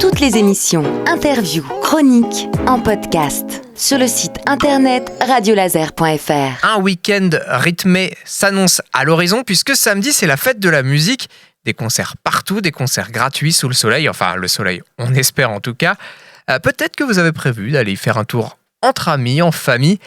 Toutes les émissions, interviews, chroniques en podcast sur le site internet radiolaser.fr. Un week-end rythmé s'annonce à l'horizon puisque samedi c'est la fête de la musique. Des concerts partout, des concerts gratuits sous le soleil, enfin le soleil on espère en tout cas. Peut-être que vous avez prévu d'aller y faire un tour entre amis, en famille.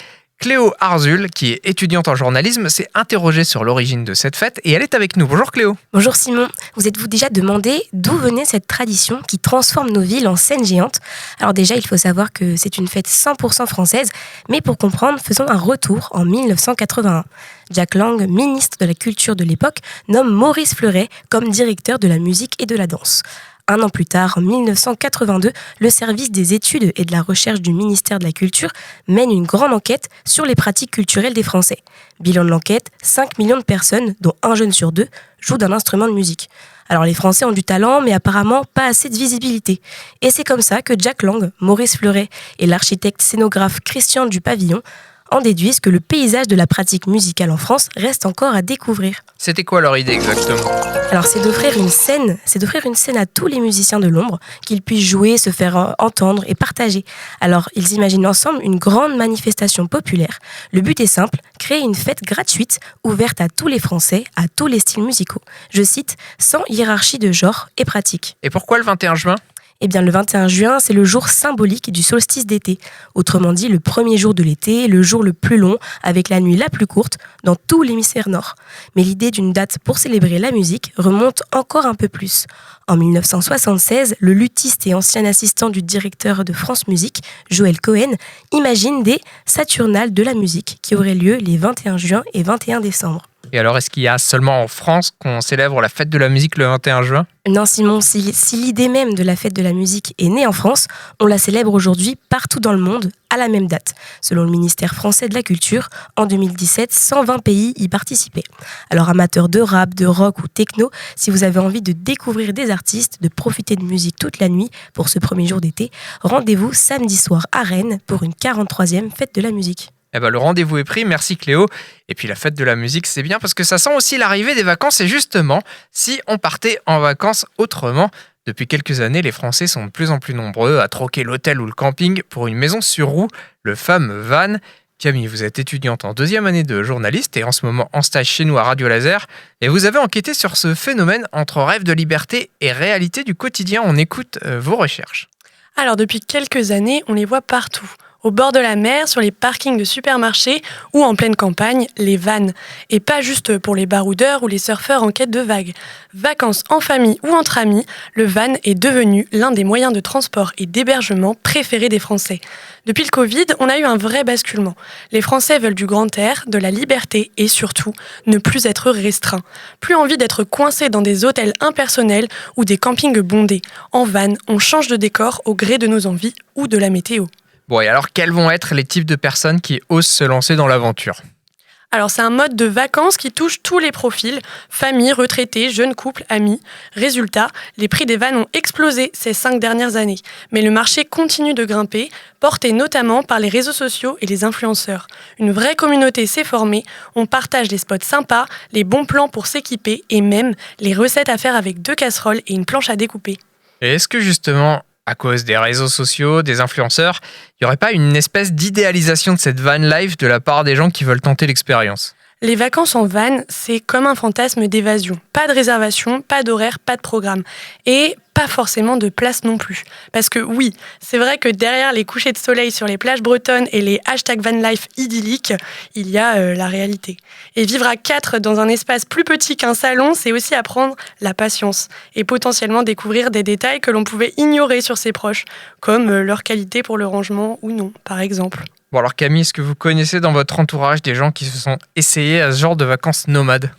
Cléo Arzul, qui est étudiante en journalisme, s'est interrogée sur l'origine de cette fête et elle est avec nous. Bonjour Cléo. Bonjour Simon. Vous êtes-vous déjà demandé d'où venait cette tradition qui transforme nos villes en scènes géantes ? Alors déjà, il faut savoir que c'est une fête 100% française, mais pour comprendre, faisons un retour en 1981. Jack Lang, ministre de la Culture de l'époque, nomme Maurice Fleuret comme directeur de la musique et de la danse. Un an plus tard, en 1982, le service des études et de la recherche du ministère de la Culture mène une grande enquête sur les pratiques culturelles des Français. Bilan de l'enquête, 5 millions de personnes, dont un jeune sur deux, jouent d'un instrument de musique. Alors les Français ont du talent, mais apparemment pas assez de visibilité. Et c'est comme ça que Jack Lang, Maurice Fleuret et l'architecte scénographe Christian Dupavillon en déduisent que le paysage de la pratique musicale en France reste encore à découvrir. C'était quoi leur idée exactement ? Alors c'est d'offrir une scène à tous les musiciens de l'ombre, qu'ils puissent jouer, se faire entendre et partager. Alors ils imaginent ensemble une grande manifestation populaire. Le but est simple, créer une fête gratuite, ouverte à tous les Français, à tous les styles musicaux. Je cite, sans hiérarchie de genre et pratique. Et pourquoi le 21 juin ? Eh bien, le 21 juin, c'est le jour symbolique du solstice d'été. Autrement dit, le premier jour de l'été, le jour le plus long, avec la nuit la plus courte, dans tout l'hémisphère nord. Mais l'idée d'une date pour célébrer la musique remonte encore un peu plus. En 1976, le luthiste et ancien assistant du directeur de France Musique, Joël Cohen, imagine des Saturnales de la musique qui auraient lieu les 21 juin et 21 décembre. Et alors, est-ce qu'il y a seulement en France qu'on célèbre la fête de la musique le 21 juin ? Non Simon, si l'idée même de la fête de la musique est née en France, on la célèbre aujourd'hui partout dans le monde à la même date. Selon le ministère français de la Culture, en 2017, 120 pays y participaient. Alors amateurs de rap, de rock ou techno, si vous avez envie de découvrir des artistes, de profiter de musique toute la nuit pour ce premier jour d'été, rendez-vous samedi soir à Rennes pour une 43e fête de la musique. Eh ben, le rendez-vous est pris, merci Cléo. Et puis la fête de la musique, c'est bien parce que ça sent aussi l'arrivée des vacances. Et justement, si on partait en vacances autrement, depuis quelques années, les Français sont de plus en plus nombreux à troquer l'hôtel ou le camping pour une maison sur roue, le fameux van. Camille, vous êtes étudiante en 2e année de journaliste et en ce moment en stage chez nous à Radio Laser. Et vous avez enquêté sur ce phénomène entre rêve de liberté et réalité du quotidien. On écoute vos recherches. Alors depuis quelques années, on les voit partout. Au bord de la mer, sur les parkings de supermarchés ou en pleine campagne, les vannes. Et pas juste pour les baroudeurs ou les surfeurs en quête de vagues. Vacances en famille ou entre amis, le van est devenu l'un des moyens de transport et d'hébergement préférés des Français. Depuis le Covid, on a eu un vrai basculement. Les Français veulent du grand air, de la liberté et surtout, ne plus être restreints. Plus envie d'être coincés dans des hôtels impersonnels ou des campings bondés. En van, on change de décor au gré de nos envies ou de la météo. Bon, et alors, quels vont être les types de personnes qui osent se lancer dans l'aventure ? Alors c'est un mode de vacances qui touche tous les profils, famille, retraités, jeunes couples, amis. Résultat, les prix des vannes ont explosé ces 5 dernières années. Mais le marché continue de grimper, porté notamment par les réseaux sociaux et les influenceurs. Une vraie communauté s'est formée, on partage les spots sympas, les bons plans pour s'équiper et même les recettes à faire avec 2 casseroles et une planche à découper. Et est-ce que justement, à cause des réseaux sociaux, des influenceurs, il n'y aurait pas une espèce d'idéalisation de cette van life de la part des gens qui veulent tenter l'expérience ? Les vacances en van, c'est comme un fantasme d'évasion. Pas de réservation, pas d'horaire, pas de programme. Et pas forcément de place non plus. Parce que oui, c'est vrai que derrière les couchers de soleil sur les plages bretonnes et les #vanlife idylliques, il y a la réalité. Et vivre à 4 dans un espace plus petit qu'un salon, c'est aussi apprendre la patience et potentiellement découvrir des détails que l'on pouvait ignorer sur ses proches, comme leur qualité pour le rangement ou non, par exemple. Bon alors Camille, est-ce que vous connaissez dans votre entourage des gens qui se sont essayés à ce genre de vacances nomades ?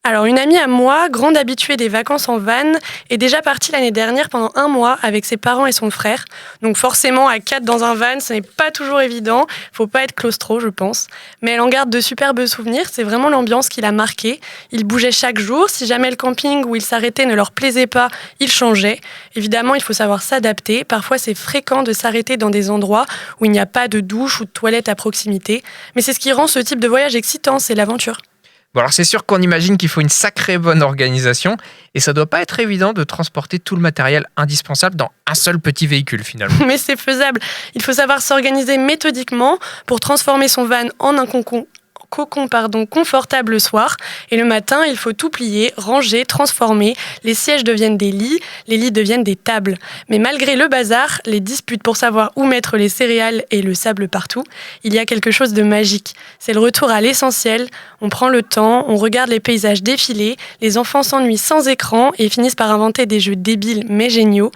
Alors une amie à moi, grande habituée des vacances en van, est déjà partie l'année dernière pendant 1 mois avec ses parents et son frère. Donc forcément à 4 dans un van, ce n'est pas toujours évident, faut pas être claustro je pense. Mais elle en garde de superbes souvenirs, c'est vraiment l'ambiance qui l'a marquée. Ils bougeaient chaque jour, si jamais le camping où ils s'arrêtaient ne leur plaisait pas, ils changeaient. Évidemment il faut savoir s'adapter, parfois c'est fréquent de s'arrêter dans des endroits où il n'y a pas de douche ou de toilette à proximité. Mais c'est ce qui rend ce type de voyage excitant, c'est l'aventure. Bon, alors c'est sûr qu'on imagine qu'il faut une sacrée bonne organisation et ça doit pas être évident de transporter tout le matériel indispensable dans un seul petit véhicule finalement. Mais c'est faisable. Il faut savoir s'organiser méthodiquement pour transformer son van en un cocon confortable le soir. Et le matin, il faut tout plier, ranger, transformer. Les sièges deviennent des lits, les lits deviennent des tables. Mais malgré le bazar, les disputes pour savoir où mettre les céréales et le sable partout, il y a quelque chose de magique. C'est le retour à l'essentiel. On prend le temps, on regarde les paysages défiler, les enfants s'ennuient sans écran et finissent par inventer des jeux débiles mais géniaux.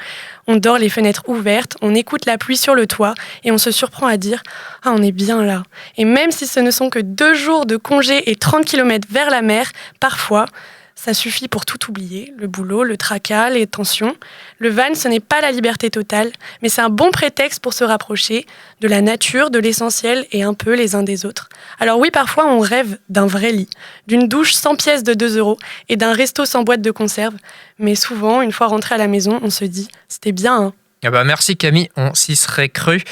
On dort les fenêtres ouvertes, on écoute la pluie sur le toit et on se surprend à dire « Ah, on est bien là ». Et même si ce ne sont que 2 jours de congé et 30 km vers la mer, parfois, ça suffit pour tout oublier, le boulot, le tracas, les tensions. Le van, ce n'est pas la liberté totale, mais c'est un bon prétexte pour se rapprocher de la nature, de l'essentiel et un peu les uns des autres. Alors oui, parfois on rêve d'un vrai lit, d'une douche sans pièces de 2 € et d'un resto sans boîte de conserve. Mais souvent, une fois rentré à la maison, on se dit « c'était bien, hein ». Ah bah merci Camille, on s'y serait cru.